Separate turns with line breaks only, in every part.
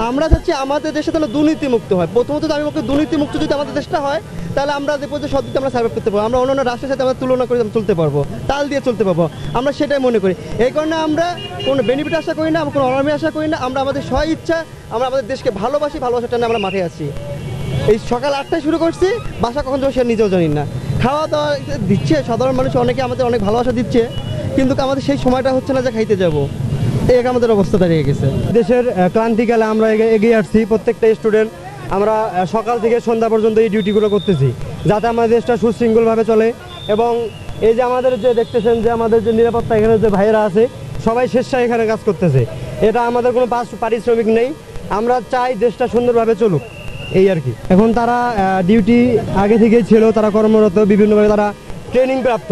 আমরা চাচ্ছি আমাদের দেশে তাহলে দুর্নীতিমুক্ত হয়। প্রথমত আমি বলবো দুর্নীতিমুক্ত যদি আমাদের দেশটা হয় তাহলে আমরা দেখবো যে সব দিকে আমরা সার্ভাইভ করতে পারবো, আমরা অন্যান্য রাষ্ট্রের সাথে আমরা তুলনা করে চলতে পারবো, তাল দিয়ে চলতে পারবো, আমরা সেটাই মনে করি। এই কারণে আমরা কোনো বেনিফিট আশা করি না, কোনো অনামি আশা করি না, আমরা আমাদের স্ব ইচ্ছা আমরা আমাদের দেশকে ভালোবাসি, ভালোবাসার টানে আমরা মাঠে আছি। এই সকাল 8টায় শুরু করছি, বাসা কখন যাবো সে নিজেও জানি না। খাওয়া দাওয়া দিচ্ছে সাধারণ মানুষ, অনেকে আমাদের অনেক ভালোবাসা দিচ্ছে, কিন্তু আমাদের সেই সময়টা হচ্ছে না যে খাইতে যাবো, এই আমাদের অবস্থা দাঁড়িয়ে গেছে। দেশের ক্লান্তিকালে আমরা এগিয়ে আসছি, প্রত্যেকটা স্টুডেন্ট আমরা সকাল থেকে সন্ধ্যা পর্যন্ত এই ডিউটিগুলো করতেছি যাতে আমাদের দেশটা সুশৃঙ্খলভাবে চলে। এবং এই যে আমাদের যে দেখতেছেন যে আমাদের যে নিরাপত্তা এখানে যে ভাইয়েরা আছে সবাই স্বেচ্ছায় এখানে কাজ করতেছে, এটা আমাদের কোনো পারিশ্রমিক নেই, আমরা চাই দেশটা সুন্দরভাবে চলুক, এই আর কি। এখন তারা ডিউটি আগে থেকেই ছিল, তারা কর্মরত, বিভিন্নভাবে তারা ট্রেনিং প্রাপ্ত,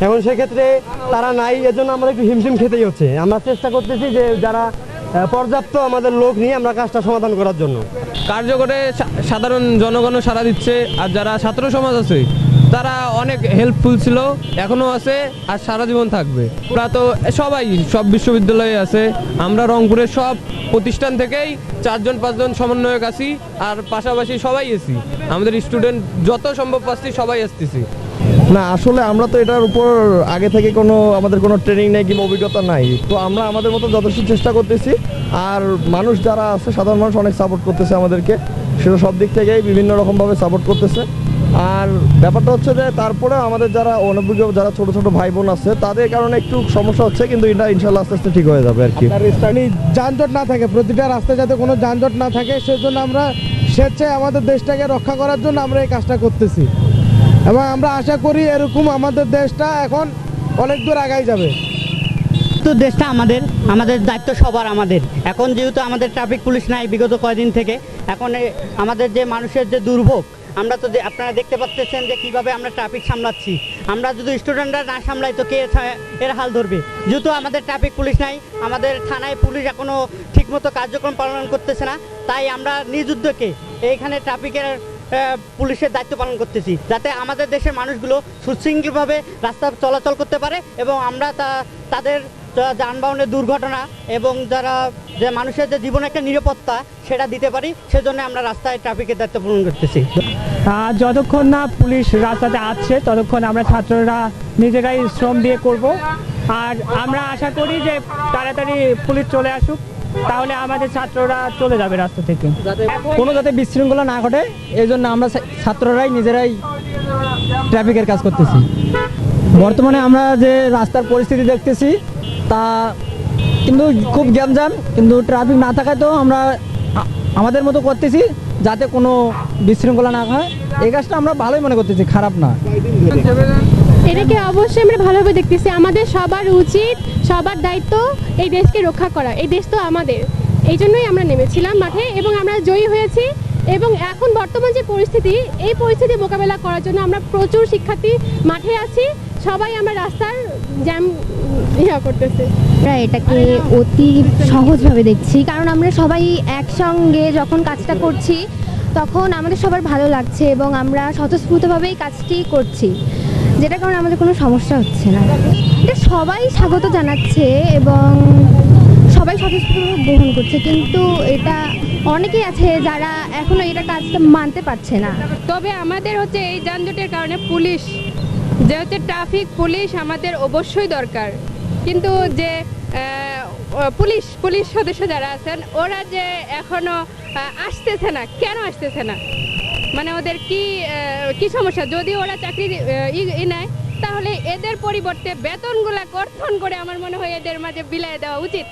এখন সেক্ষেত্রে তারা নাই, এজন্য আমাদের একটু হিমশিম খেতেই হচ্ছে। আমরা চেষ্টা করতেছি যে যারা পর্যাপ্ত আমাদের লোক নিয়ে আমরা কাজটা সমাধান করার জন্য।
কার্যকরে সাধারণ জনগণও সাড়া দিচ্ছে, আর যারা ছাত্র সমাজ আছে তারা অনেক হেল্পফুল ছিল, এখনও আছে আর সারা জীবন থাকবে। আমরা তো সবাই সব বিশ্ববিদ্যালয়ে আছে, আমরা রংপুরের সব প্রতিষ্ঠান থেকেই 4-5জন সমন্বয়ক আছি, আর পাশাপাশি সবাই এসি, আমাদের স্টুডেন্ট যত সম্ভব পাচ্ছি সবাই আসতেছি।
না, আসলে আমরা তো এটার উপর আগে থেকে আমাদের কোনো ট্রেনিং নেই কিংবা অভিজ্ঞতা নাই, তো আমরা আমাদের মতো যথেষ্ট চেষ্টা করতেছি। আর মানুষ যারা আছে, সাধারণ মানুষ অনেক সাপোর্ট করতেছে আমাদেরকে, সেটা সব দিক থেকেই বিভিন্ন রকমভাবে সাপোর্ট করতেছে। আর ব্যাপারটা হচ্ছে যে তারপরে আমাদের যারা অনভিজ্ঞ যারা ছোটো ছোটো ভাই বোন আছে তাদের কারণে একটু সমস্যা হচ্ছে, কিন্তু এটা ইনশাল্লাহ আস্তে আস্তে ঠিক হয়ে যাবে আর কি।
যানজট না থাকে, প্রতিটা রাস্তায় যাতে কোনো যানজট না থাকে সেজন্য আমরা স্বেচ্ছায় আমাদের দেশটাকে রক্ষা করার জন্য আমরা এই কাজটা করতেছি, এবং আমরা আশা করি এরকম আমাদের দেশটা এখন অনেক দূর আগাই যাবে।
তো দেশটা আমাদের, আমাদের দায়িত্ব সবার আমাদের। এখন যেহেতু আমাদের ট্রাফিক পুলিশ নাই বিগত কয়েকদিন থেকে, এখন আমাদের যে মানুষের যে দুর্ভোগ, আমরা তো আপনারা দেখতে পাচ্ছেন যে কীভাবে আমরা ট্রাফিক সামলাচ্ছি। আমরা যদি স্টুডেন্টরা না সামলাই তো কে এর হাল ধরবে? যেহেতু আমাদের ট্রাফিক পুলিশ নাই, আমাদের থানায় পুলিশ এখনও ঠিকমতো কার্যক্রম পালন করতেছে না, তাই আমরা নিজ উদ্যোগে এইখানে ট্রাফিকের পুলিশের দায়িত্ব পালন করতেছি, যাতে আমাদের দেশের মানুষগুলো সুশৃঙ্খলভাবে রাস্তা চলাচল করতে পারে এবং আমরা তাদের যানবাহনের দুর্ঘটনা এবং যে মানুষের যে জীবনে একটা নিরাপত্তা সেটা দিতে পারি, সেজন্য আমরা রাস্তায় ট্রাফিকের দায়িত্ব পালন করতেছি।
যতক্ষণ না পুলিশ রাস্তাতে আসছে ততক্ষণ আমরা ছাত্ররা নিজেরাই শ্রম দিয়ে করব। আর আমরা আশা করি যে তাড়াতাড়ি পুলিশ চলে আসুক, তাহলে আমাদের ছাত্ররা চলে যাবে রাস্তা থেকে,
কোনো যাতে বিশৃঙ্খলা না ঘটে এই জন্য আমরা ছাত্ররাই নিজেরাই ট্রাফিকের কাজ করতেছি। বর্তমানে আমরা যে রাস্তার পরিস্থিতি দেখতেছি তা কিন্তু খুব গ্যামজাম, কিন্তু ট্রাফিক না থাকায় তো আমরা আমাদের মতো করতেছি যাতে কোনো বিশৃঙ্খলা না হয়। এই কাজটা আমরা ভালোই মনে করতেছি, খারাপ না।
এটাকে অবশ্যই আমরা ভালোভাবে দেখতেছি, আমাদের সবার উচিত, সবার দায়িত্ব এই দেশকে রক্ষা করা। এই দেশ তো আমাদের, এই জন্যই আমরা নেমেছিলাম মাঠে এবং আমরা জয়ী হয়েছি। এবং এখন বর্তমান যে পরিস্থিতি, এই পরিস্থিতি মোকাবেলা করার জন্য আমরা প্রচুর শিক্ষার্থী মাঠে আছি, সবাই আমরা রাস্তার জ্যাম করতেছে।
আমরা এটাকে অতি সহজভাবে দেখছি, কারণ আমরা সবাই একসঙ্গে যখন কাজটা করছি তখন আমাদের সবার ভালো লাগছে এবং আমরা স্বতঃস্ফূর্তভাবেই কাজটি করছি, যেটা কারণে আমাদের কোনো সমস্যা হচ্ছে না। এটা সবাই স্বাগত জানাচ্ছে এবং সবাই স্বতঃস্ফূর্তভাবে গ্রহণ করছে, কিন্তু এটা অনেকেই আছে যারা এখনো এটা কাজটা মানতে পারছে না।
তবে আমাদের হচ্ছে এই যানজটের কারণে পুলিশ যে হচ্ছে ট্রাফিক পুলিশ আমাদের অবশ্যই দরকার, কিন্তু যে পুলিশ সদস্য যারা আছেন ওরা যে এখনো আসতেছে না, কেন আসতেছে না? মানে ওদের কি সমস্যা? যদি ওরা চাকরি নেয় তাহলে এদের পরিবর্তে বেতনগুলা কর্তন করে আমার মনে হয় এদের মাঝে বিলিয়ে দেওয়া উচিত।